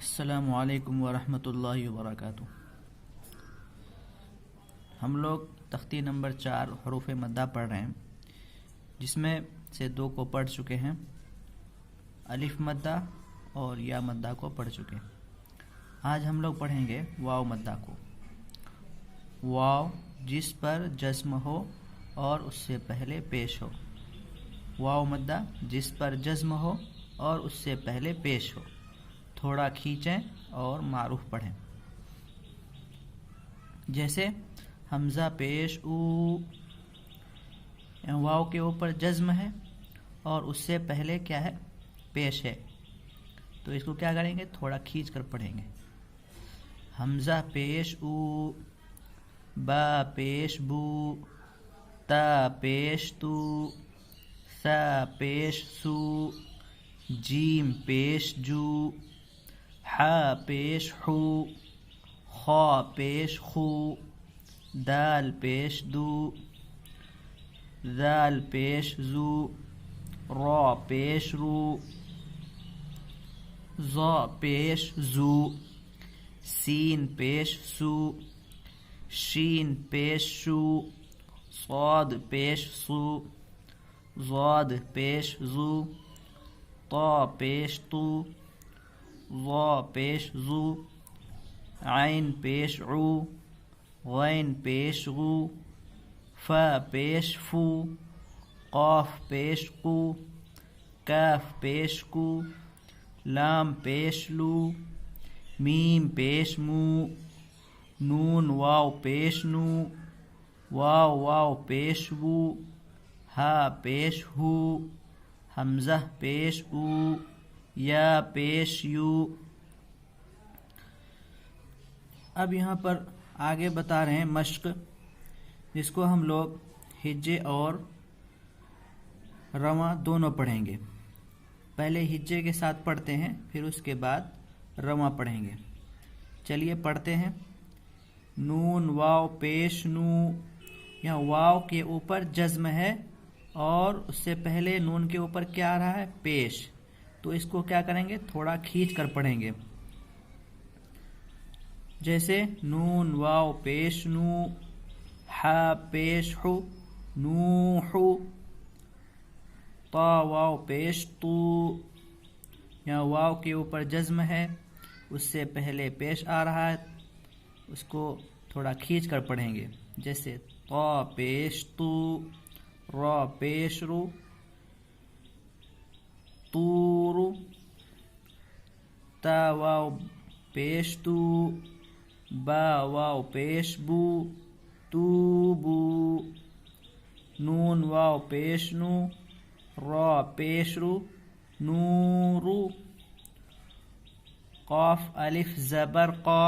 السلام علیکم ورحمۃ اللہ وبرکاتہ۔ ہم لوگ تختی نمبر 4 حروف مدہ پڑھ رہے ہیں، جس میں سے 2 کو پڑھ چکے ہیں، الف مدہ اور یا مدہ کو پڑھ چکے ہیں۔ آج ہم لوگ پڑھیں گے واو مدہ کو۔ واو جس پر جزم ہو اور اس سے پہلے پیش ہو۔ واو مدہ جس پر جزم ہو اور اس سے پہلے پیش ہو۔ تھوڑا کھینچیں اور معروف پڑھیں، جیسے حمزہ پیش او، واو کے اوپر جزم ہے اور اس سے پہلے کیا ہے؟ پیش ہے، تو اس کو کیا کریں گے؟ تھوڑا کھینچ کر پڑھیں گے۔ حمزہ پیش او، با پیش بو، تا پیش تو، سا پیش سو، جیم پیش جو، حا پیش حو، خا پیش خو، دال پیش دو، ذال پیش زو، را پیش رو، ظا پیش زو، سین پیش سو، شین پیش شو، صاد پیش سو، ضاد پیش زو، طا پیش تو، ظا پیش زو، عین پیش عو، غین پیش غو، فا پیش فو، قاف پیش قو، کاف پیش کو، لام پیش لو، میم پیش مو، نون واو پیش نو، واو واو پیش وو، ہا پیش ہو، حمزہ پیش او، یا پیش یو۔ اب یہاں پر آگے بتا رہے ہیں مشق، جس کو ہم لوگ ہجے اور رواں دونوں پڑھیں گے۔ پہلے ہجے کے ساتھ پڑھتے ہیں، پھر اس کے بعد رواں پڑھیں گے۔ چلیے پڑھتے ہیں۔ نون واو پیش نو، یہاں واو کے اوپر جزم ہے اور اس سے پہلے نون کے اوپر کیا آ رہا ہے؟ پیش، تو اس کو کیا کریں گے؟ تھوڑا کھینچ کر پڑھیں گے، جیسے نون واو پیش نو، حا پیش حو، نوحو، طا واو پیش تو، یہاں واو کے اوپر جزم ہے، اس سے پہلے پیش آ رہا ہے، اس کو تھوڑا کھینچ کر پڑھیں گے، جیسے طا پیش تو، را پیش رو، طورو، تا واو پیش تو، با واو پیش بو، توبو، نون واو پیش نو، را پیش رو، نورو، قاف الف زبر قا۔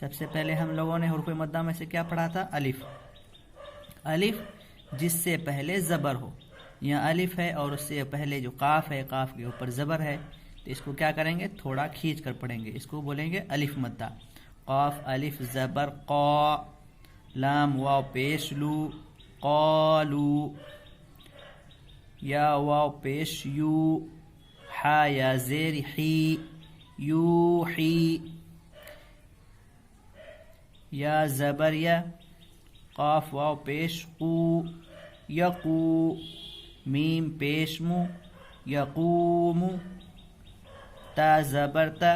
سب سے پہلے ہم لوگوں نے حروف مدہ میں سے کیا پڑھا تھا؟ الف۔ الف جس سے پہلے زبر ہو، یہاں الف ہے اور اس سے پہلے جو قاف ہے، قاف کے اوپر زبر ہے، تو اس کو کیا کریں گے؟ تھوڑا کھینچ کر پڑھیں گے، اس کو بولیں گے الف مدہ۔ قاف الف زبر قا، لام واو پیش لو، قالو، یا واو پیش یو، حا یا زیر حی، یوحی، یا زبر یا، قاف واو پیش قو، یقو، میم پیش مو، یقوم، تا زبر تا،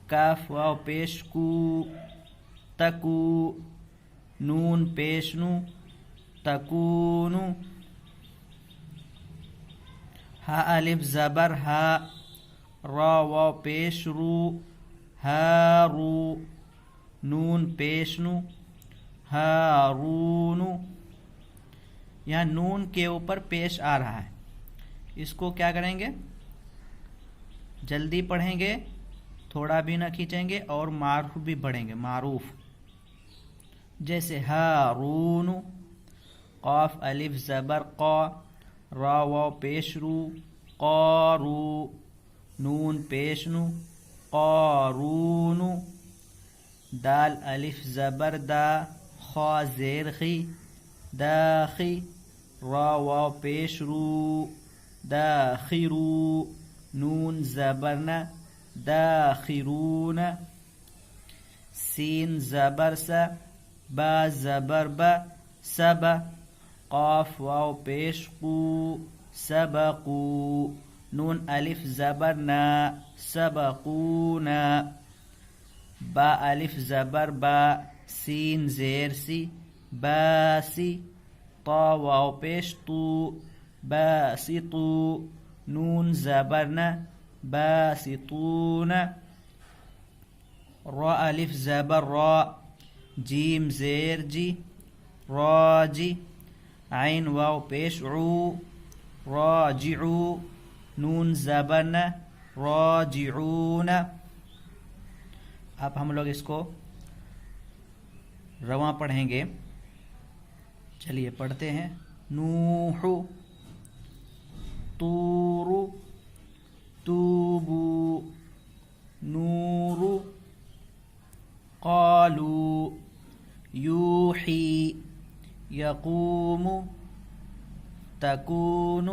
کاف واو پیش کو، تکو، نون پیش نو، تکونو، ہا الف زبر ہا، را واو پیش رو، ہارو، نون پیش نو، ہارونو، یہاں نون کے اوپر پیش آ رہا ہے، اس کو کیا کریں گے؟ جلدی پڑھیں گے، تھوڑا بھی نہ کھینچیں گے، اور معروف بھی پڑھیں گے، معروف، جیسے ہارون، قاف الف زبر قا، را واو پیش رو، قارو، نون پیش نو، قارون، دال الف زبر دا، خا زیر خی، داخی، را واو پیش رو، داخرو، نون زبرنا، داخرون. سین زبر سا، با زبر با، سب. قاف واو پیش قو، سبقو. نون الف زبر نا، سبقونا. با الف زبر با، سین زیر سی، باسی. طا واو پیش طو، باسطو. نون زبر نا، باسطون. را الف زبر را، جیم زیر جی، راجی. عین واو پیش عو، راجعو. نون زبر نا، راجعون. اب ہم لوگ اس کو رواں پڑھیں گے. چلیے پڑھتے ہیں. نوح، طور، توبو، نور. قالوا، یوحی، یقوم، تکون،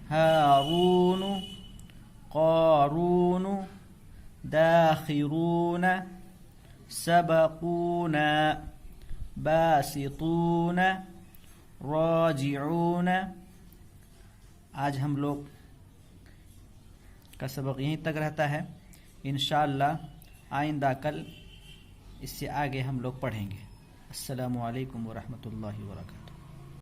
ہارون، قارون. داخرون، سبقون، باسطون، راجعون. آج ہم لوگ کا سبق یہیں تک رہتا ہے. انشاءاللہ آئندہ کل اس سے آگے ہم لوگ پڑھیں گے. السلام علیکم ورحمۃ اللہ وبرکاتہ.